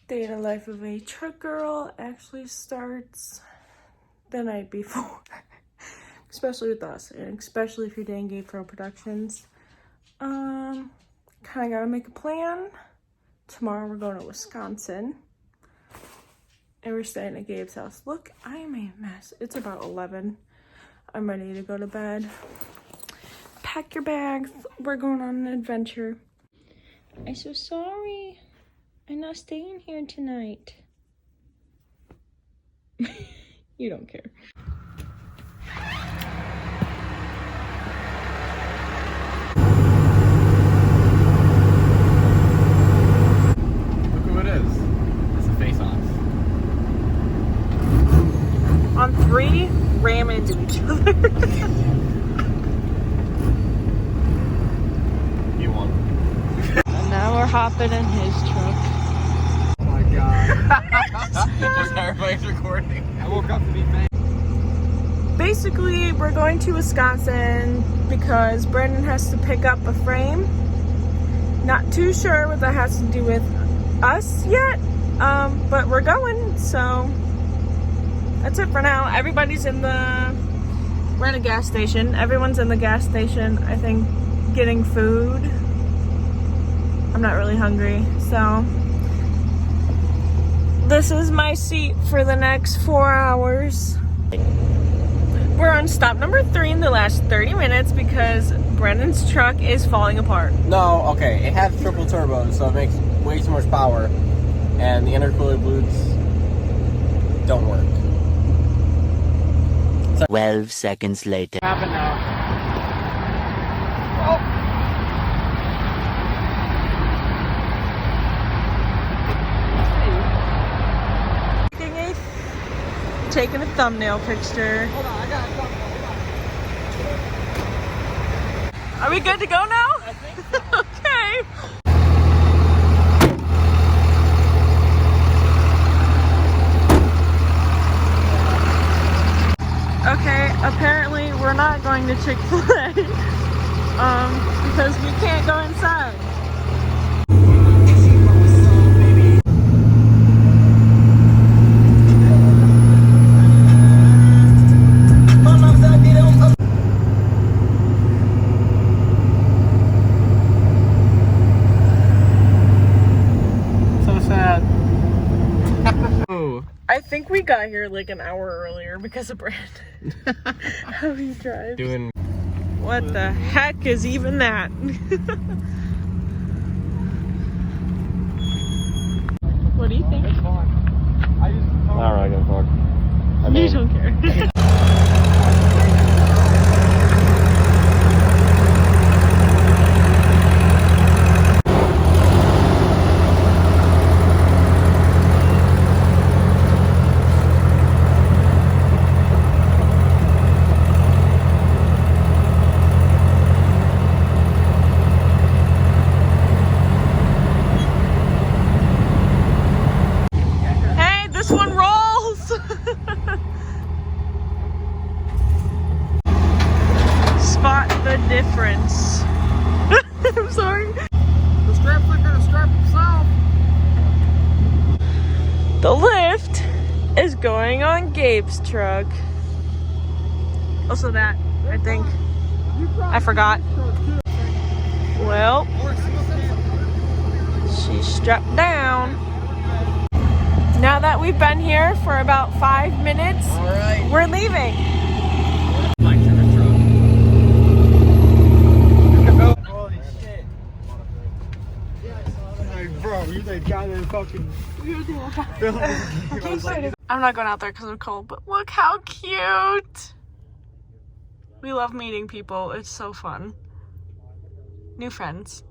Day in the life of a truck girl actually starts the night before. Especially with us, and especially if you're doing Gate Pro Productions. Kind of gotta make a plan. Tomorrow we're going to Wisconsin. And we're staying at Gabe's house. Look, I am a mess. It's about 11. I'm ready to go to bed. Pack your bags. We're going on an adventure. I'm so sorry. I'm not staying here tonight. You don't care. Look who it is. It's a face-off. On 3, ram into each other. You won. And now we're hopping in his truck. Oh my god. Just everybody's recording. I woke up to be mad. Basically, we're going to Wisconsin because Brandon has to pick up a frame. Not too sure what that has to do with us yet, but we're going, so that's it for now. Everybody's in the... We're in a gas station. Everyone's in the gas station, I think, getting food. I'm not really hungry, so... This is my seat for the next 4 hours. We're on stop number 3 in the last 30 minutes because Brandon's truck is falling apart. No, okay. It has triple turbos, so it makes way too much power. And the intercooler boots don't work. 12 seconds later. What happened now? Taking a thumbnail picture. Hold on, I got a thumbnail. Are we good to go now? I think so. Okay. Okay, apparently we're not going to Chick-fil-A because we can't go inside. I think we got here like an hour earlier because of Brandon. How he drives. Doing. What the heck is even that? What do you think? It's fine. I'm not really gonna talk. I mean, You don't care. Spot the difference. I'm sorry. the strap's not gonna strap itself. The lift is going on Gabe's truck. Also that, I think. I forgot. Well, she's strapped down. Now that we've been here for about 5 minutes, Alright. we're leaving. Holy shit. Hey, bro, you the guy that fucking. I'm not going out there because I'm cold, but look how cute. We love meeting people. It's so fun. New friends.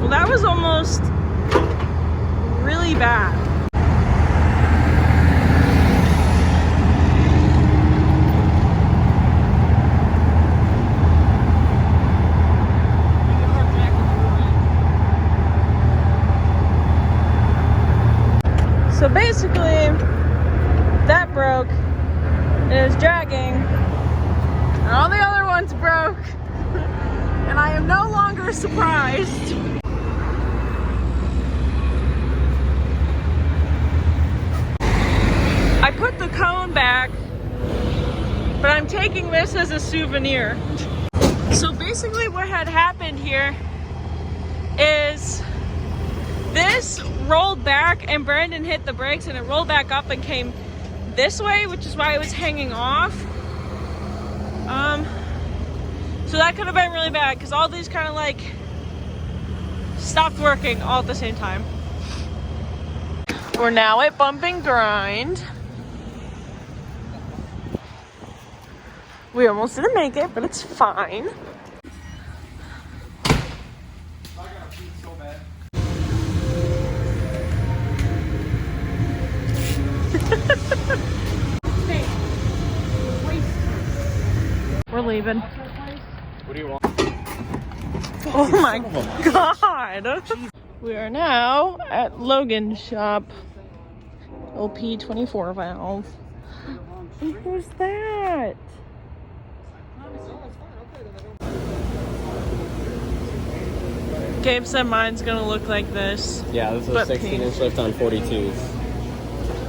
Well, that was almost really bad. I'm no longer surprised. I put the cone back, but I'm taking this as a souvenir. So basically what had happened here is this rolled back and Brandon hit the brakes and it rolled back up and came this way, which is why it was hanging off. So that could have been really bad because all these kind of like stopped working all at the same time. We're now at bump and grind. We almost didn't make it, but it's fine. We're leaving. What do you want? Oh my god! We are now at Logan's shop. LP24 valve. And who's that? Gabe said mine's gonna look like this. Yeah, this is a But 16-inch lift on 42s.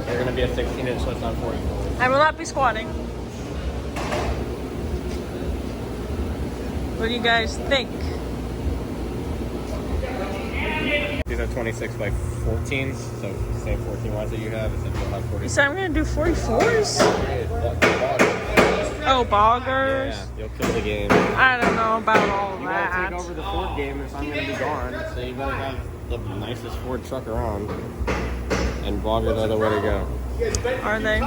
They're gonna be a 16-inch lift on 44s. I will not be squatting. What do you guys think? These are 26 by 14s, so same 14 watts that you have, except you'll have 40. You said I'm gonna do 44s? Oh, boggers. Yeah, you'll kill the game. I don't know about all You that. gotta take over the Ford game if I'm gonna be gone, so you better have the nicest Ford truck around. And boggers are the way to go. Are they?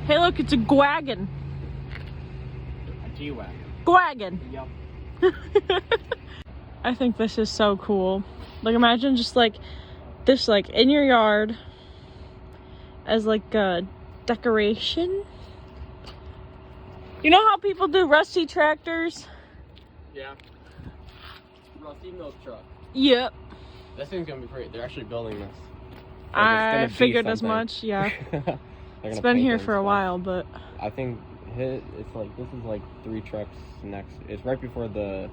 Hey, look, it's a Gwagon. A G-Wagon. Gwagon. Yep. I think this is so cool. Like, imagine just like this, like in your yard as like a decoration. You know how people do rusty tractors? Yeah. Rusty milk truck. Yep. This thing's gonna be great. They're actually building this. Like, I it's gonna be figured as something. much, yeah. They're It's gonna been paint here it and for a stuff. while, but I think it's like, this is like 3 trucks next. It's right before the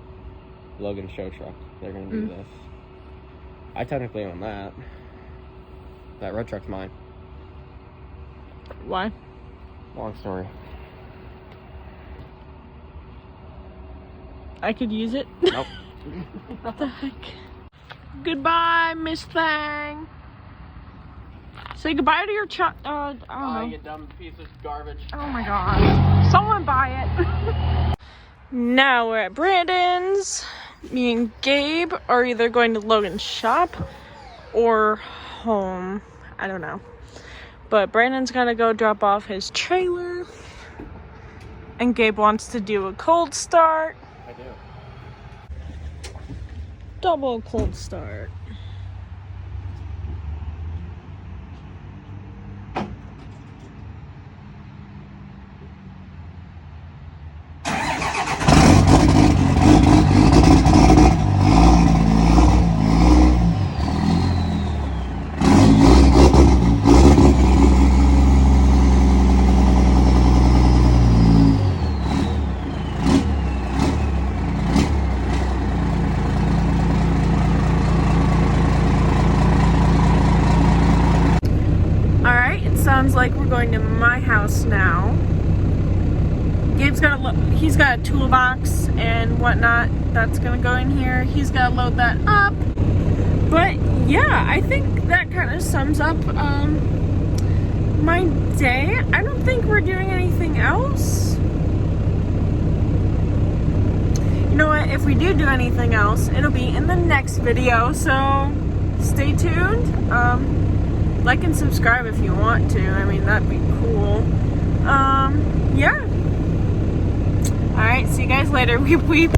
Logan show truck. They're gonna do this. I technically own that. That red truck's mine. why? Long story. I could use it. Nope. What the heck? Goodbye, Miss Thang. Say goodbye to your I don't know. You dumb piece of garbage. Oh my god. Someone buy it. Now we're at Brandon's. Me and Gabe are either going to Logan's shop or home. I don't know. But Brandon's gotta go drop off his trailer. And Gabe wants to do a cold start. I do. Double cold start. Sounds like we're going to my house now. Gabe's got he's got a toolbox and whatnot that's gonna go in here. He's gotta load that up. But yeah, I think that kind of sums up my day. I don't think we're doing anything else. You know what? If we do anything else, it'll be in the next video. So stay tuned. Like and subscribe if you want to. I mean, that'd be cool. Yeah. Alright, see you guys later. Weep weep.